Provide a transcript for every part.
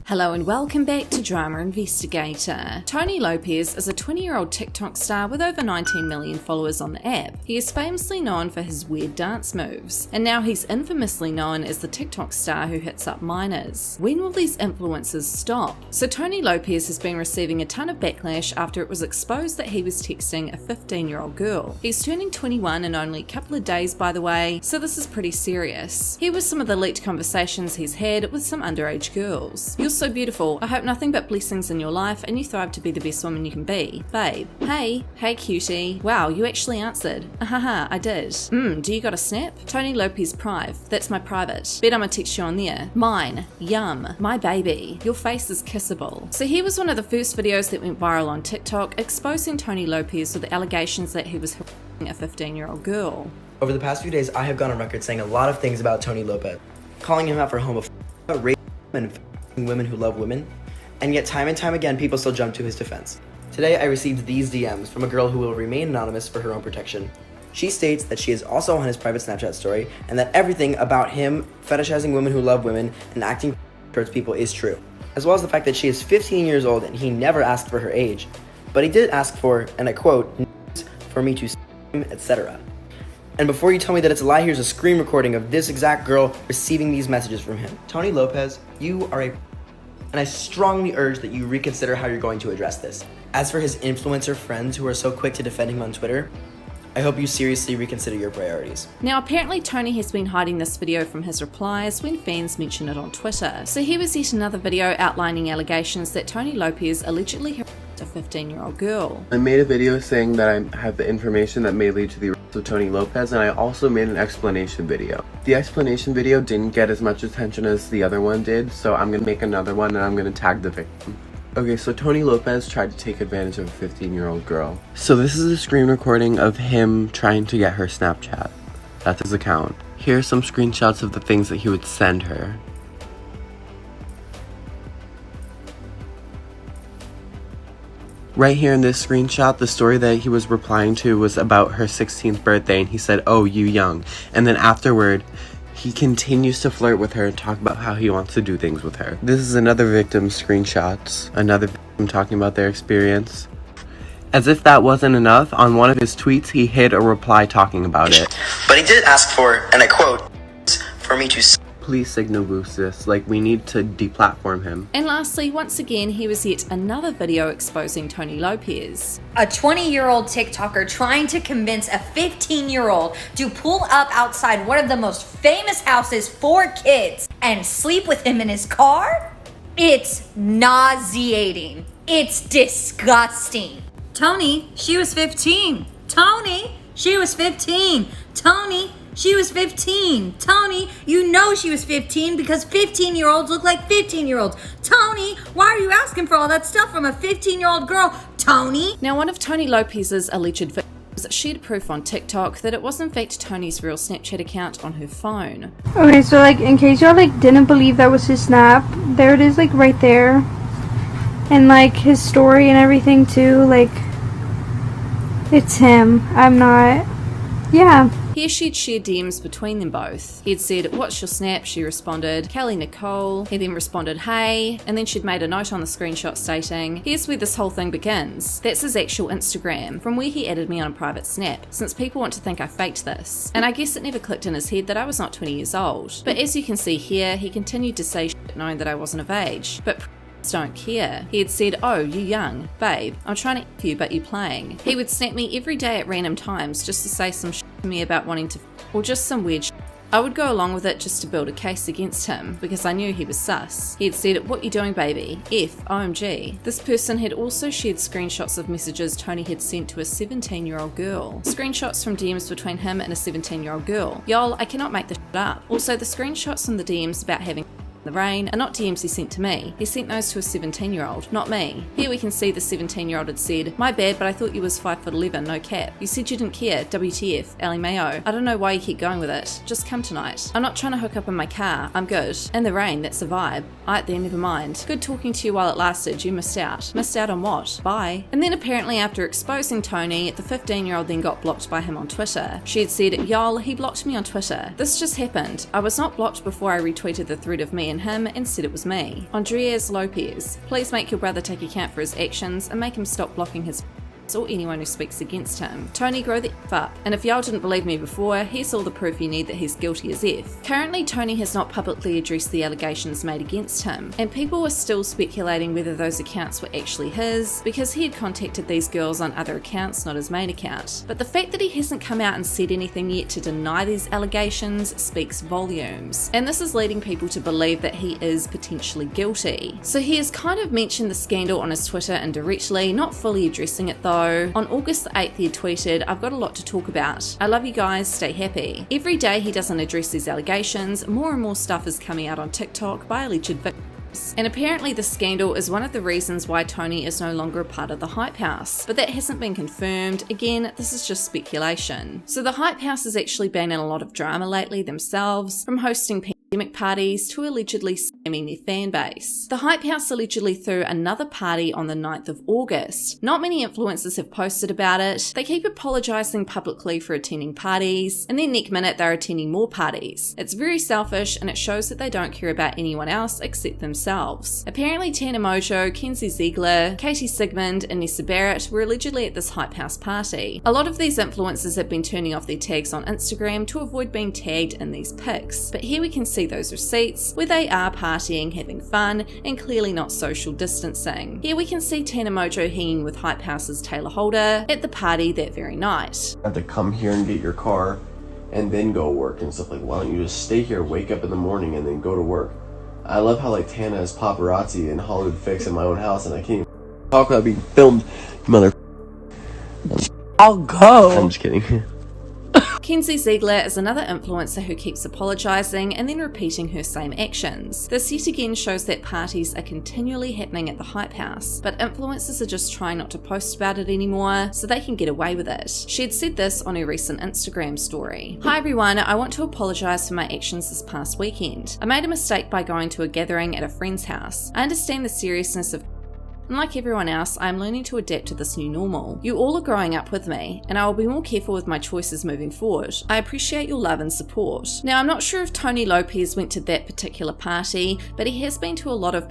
Hello and welcome back to Drama Investigator. Tony Lopez is a 20-year-old TikTok star with over 19 million followers on the app. He is famously known for his weird dance moves, and now he's infamously known as the TikTok star who hits up minors. When will these influences stop? So Tony Lopez has been receiving a ton of backlash after it was exposed that he was texting a 15-year-old girl. He's turning 21 in only a couple of days, by the way, so this is pretty serious. Here were some of the leaked conversations he's had with some underage girls. "You're so beautiful. I hope nothing but blessings in your life and you thrive to be the best woman you can be. Babe. Hey cutie. Wow, you actually answered. Ahaha, I did. Do you got a snap? Tony Lopez Prive. That's my private. Bet I'ma text you on there. Mine. Yum. My baby. Your face is kissable." So here was one of the first videos that went viral on TikTok, exposing Tony Lopez with the allegations that he was harassing a 15-year-old girl. Over the past few days, I have gone on record saying a lot of things about Tony Lopez, calling him out for homophobia, rape, and women who love women, and yet time and time again people still jump to his defense. Today I received these DMs from a girl who will remain anonymous for her own protection. She states that she is also on his private Snapchat story and that everything about him fetishizing women who love women and acting towards people is true, as well as the fact that she is 15 years old and he never asked for her age, but he did ask for, and I quote, "for me to scream, etc." And before you tell me that it's a lie, here's a screen recording of this exact girl receiving these messages from him. Tony Lopez, you are and I strongly urge that you reconsider how you're going to address this. As for his influencer friends who are so quick to defend him on Twitter, I hope you seriously reconsider your priorities. Now apparently Tony has been hiding this video from his replies when fans mention it on Twitter. So here was yet another video outlining allegations that Tony Lopez allegedly harassed a 15-year-old girl. I made a video saying that I have the information that may lead to the arrest of Tony Lopez, and I also made an explanation video. The explanation video didn't get as much attention as the other one did, so I'm gonna make another one and I'm gonna tag the victim. Okay, so Tony Lopez tried to take advantage of a 15-year-old girl. So this is a screen recording of him trying to get her Snapchat. That's his account. Here are some screenshots of the things that he would send her. Right here in this screenshot, the story that he was replying to was about her 16th birthday, and he said, "Oh, you young." And then afterward, he continues to flirt with her and talk about how he wants to do things with her. This is another victim's screenshots, another victim talking about their experience. As if that wasn't enough, on one of his tweets, he hid a reply talking about it. But he did ask for, and I quote, "for me to Please signal boost this, like we need to deplatform him." And lastly, once again, here was yet another video exposing Tony Lopez. A 20-year-old TikToker trying to convince a 15-year-old to pull up outside one of the most famous houses for kids and sleep with him in his car? It's nauseating. It's disgusting. Tony, she was 15. Tony, she was 15. Tony, she was 15. Tony, you know she was 15 because 15-year-olds look like 15-year-olds. Tony, why are you asking for all that stuff from a 15-year-old girl? Tony? Now, one of Tony Lopez's alleged victims shared proof on TikTok that it was in fact Tony's real Snapchat account on her phone. Okay, so like in case y'all like didn't believe that was his snap, there it is, like right there. And like his story and everything too, like it's him. I'm not. Yeah. Here she'd shared DMs between them both. He'd said, "What's your snap?" She responded, "Kelly Nicole." He then responded, "Hey," and then she'd made a note on the screenshot stating, "Here's where this whole thing begins. That's his actual Instagram, from where he added me on a private snap, since people want to think I faked this." And I guess it never clicked in his head that I was not 20 years old. But as you can see here, he continued to say shit knowing that I wasn't of age. But don't care. He had said, "Oh, you young. Babe, I'm trying to F you, but you playing." He would snap me every day at random times just to say some shit to me about wanting to or just some weird shit. I would go along with it just to build a case against him, because I knew he was sus. He had said, "What you doing, baby? F, OMG. This person had also shared screenshots of messages Tony had sent to a 17-year-old girl. Screenshots from DMs between him and a 17-year-old girl. Y'all, I cannot make this shit up. Also, the screenshots from the DMs about having the rain are not DMs he sent to me. He sent those to a 17-year-old, not me. Here we can see the 17-year-old had said, "My bad, but I thought you was 5'11", no cap. You said you didn't care, WTF, Ally Mayo. I don't know why you keep going with it. Just come tonight. I'm not trying to hook up in my car. I'm good. In the rain, that's a vibe. Alright then, never mind. Good talking to you while it lasted. You missed out. Missed out on what? Bye." And then apparently after exposing Tony, the 15-year-old then got blocked by him on Twitter. She had said, "Y'all, he blocked me on Twitter. This just happened. I was not blocked before I retweeted the thread of me and question him and said it was me. Andreas Lopez, please make your brother take account for his actions and make him stop blocking his or anyone who speaks against him. Tony, grow the F up. And if y'all didn't believe me before, here's all the proof you need that he's guilty as F. Currently, Tony has not publicly addressed the allegations made against him, and people are still speculating whether those accounts were actually his, because he had contacted these girls on other accounts, not his main account. But the fact that he hasn't come out and said anything yet to deny these allegations speaks volumes, and this is leading people to believe that he is potentially guilty. So he has kind of mentioned the scandal on his Twitter indirectly, not fully addressing it though. On August the 8th, he had tweeted, "I've got a lot to talk about. I love you guys, stay happy." Every day he doesn't address these allegations, more and more stuff is coming out on TikTok by alleged victims. And apparently the scandal is one of the reasons why Tony is no longer a part of the Hype House, but that hasn't been confirmed. Again, this is just speculation. So the Hype House has actually been in a lot of drama lately themselves, from hosting pandemic parties to allegedly scamming their fan base. The Hype House allegedly threw another party on the 9th of August. Not many influencers have posted about it. They keep apologising publicly for attending parties, and then next minute they're attending more parties. It's very selfish, and it shows that they don't care about anyone else except themselves. Apparently Tana Mojo, Kenzie Ziegler, Katie Sigmund, and Nessa Barrett were allegedly at this Hype House party. A lot of these influencers have been turning off their tags on Instagram to avoid being tagged in these pics, but here we can see those receipts where they are partying, having fun, and clearly not social distancing. Here we can see Tana Mojo hanging with Hype House's Taylor Holder at the party that very night. Have to come here and get your car and then go work and stuff. Like, why don't you just stay here, wake up in the morning, and then go to work? I love how like Tana is paparazzi and Hollywood fix in my own house, and I can't even talk about being filmed, mother. I'll go. I'm just kidding. Kenzie Ziegler is another influencer who keeps apologising and then repeating her same actions. This yet again shows that parties are continually happening at the Hype House, but influencers are just trying not to post about it anymore so they can get away with it. She had said this on her recent Instagram story. "Hi everyone, I want to apologise for my actions this past weekend. I made a mistake by going to a gathering at a friend's house. I understand the seriousness of and like everyone else, I am learning to adapt to this new normal. You all are growing up with me, and I will be more careful with my choices moving forward. I appreciate your love and support." Now, I'm not sure if Tony Lopez went to that particular party, but he has been to a lot of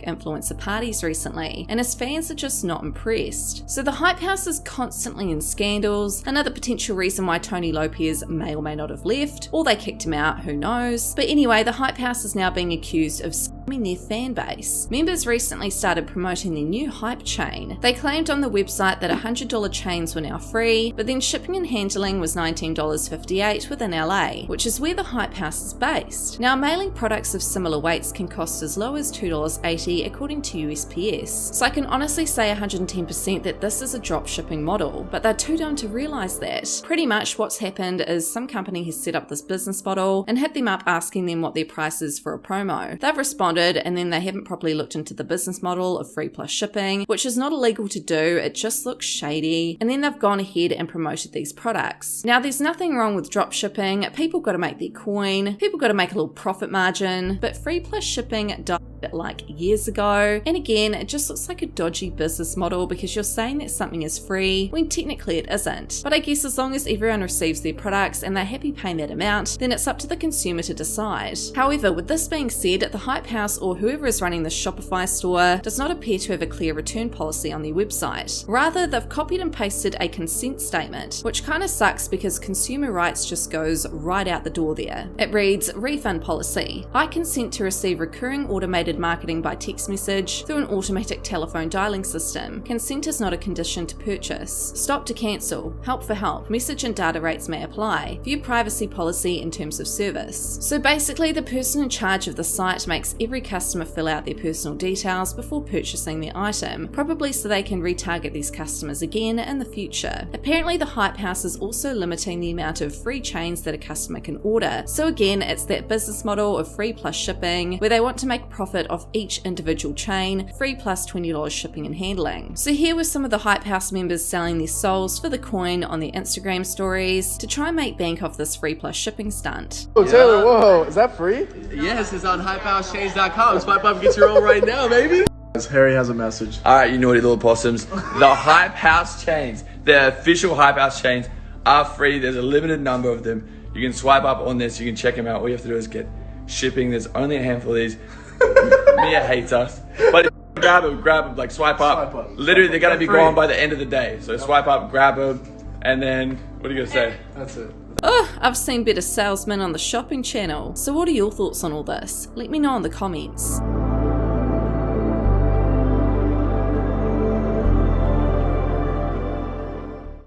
influencer parties recently, and his fans are just not impressed. So the Hype House is constantly in scandals, another potential reason why Tony Lopez may or may not have left, or they kicked him out, who knows. But anyway, the Hype House is now being accused of scamming their fan base. Members recently started promoting their new Hype chain. They claimed on the website that $100 chains were now free, but then shipping and handling was $19.58 within LA, which is where the Hype House is based. Now, mailing products of similar weights can cost as low as $2.80 according to USPS. So I can honestly say 110% that this is a drop shipping model, but they're too dumb to realise that. Pretty much what's happened is some company has set up this business model and hit them up asking them what their price is for a promo. They've responded, and then they haven't properly looked into the business model of free plus shipping, which is not illegal to do, it just looks shady, and then they've gone ahead and promoted these products. Now, there's nothing wrong with drop shipping, people got to make their coin, people got to make a little profit margin, but free plus shipping died like years ago, and again, it just looks like a dodgy business model because you're saying that something is free when technically it isn't. But I guess as long as everyone receives their products and they're happy paying that amount, then it's up to the consumer to decide. However, with this being said, the Hype House or whoever is running the Shopify store does not appear to have a clear return policy on their website. Rather, they've copied and pasted a consent statement, which kind of sucks because consumer rights just goes right out the door there. It reads, refund policy. I consent to receive recurring automated marketing by text message through an automatic telephone dialing system. Consent is not a condition to purchase. Stop to cancel. Help for help. Message and data rates may apply. View privacy policy in terms of service. So basically, the person in charge of the site makes every customer fill out their personal details before purchasing their item, probably so they can retarget these customers again in the future. Apparently, the Hype House is also limiting the amount of free chains that a customer can order. So again, it's that business model of free plus shipping, where they want to make profit off each individual chain, free plus $20 shipping and handling. So here were some of the Hype House members selling their souls for the coin on their Instagram stories to try and make bank off this free plus shipping stunt. Oh, Taylor, whoa, is that free? Yes, it's on hypehousechange.com. Swipe up and get your own right now, baby. Harry has a message. All right, you naughty little possums. The Hype House chains, the official Hype House chains, are free. There's a limited number of them. You can swipe up on this. You can check them out. All you have to do is get shipping. There's only a handful of these. Mia hates us. But if you grab them, like swipe up. Literally, they're gonna be gone by the end of the day. So swipe up, grab them, and then, what are you gonna say? That's it. Oh, I've seen better salesmen on the shopping channel. So what are your thoughts on all this? Let me know in the comments.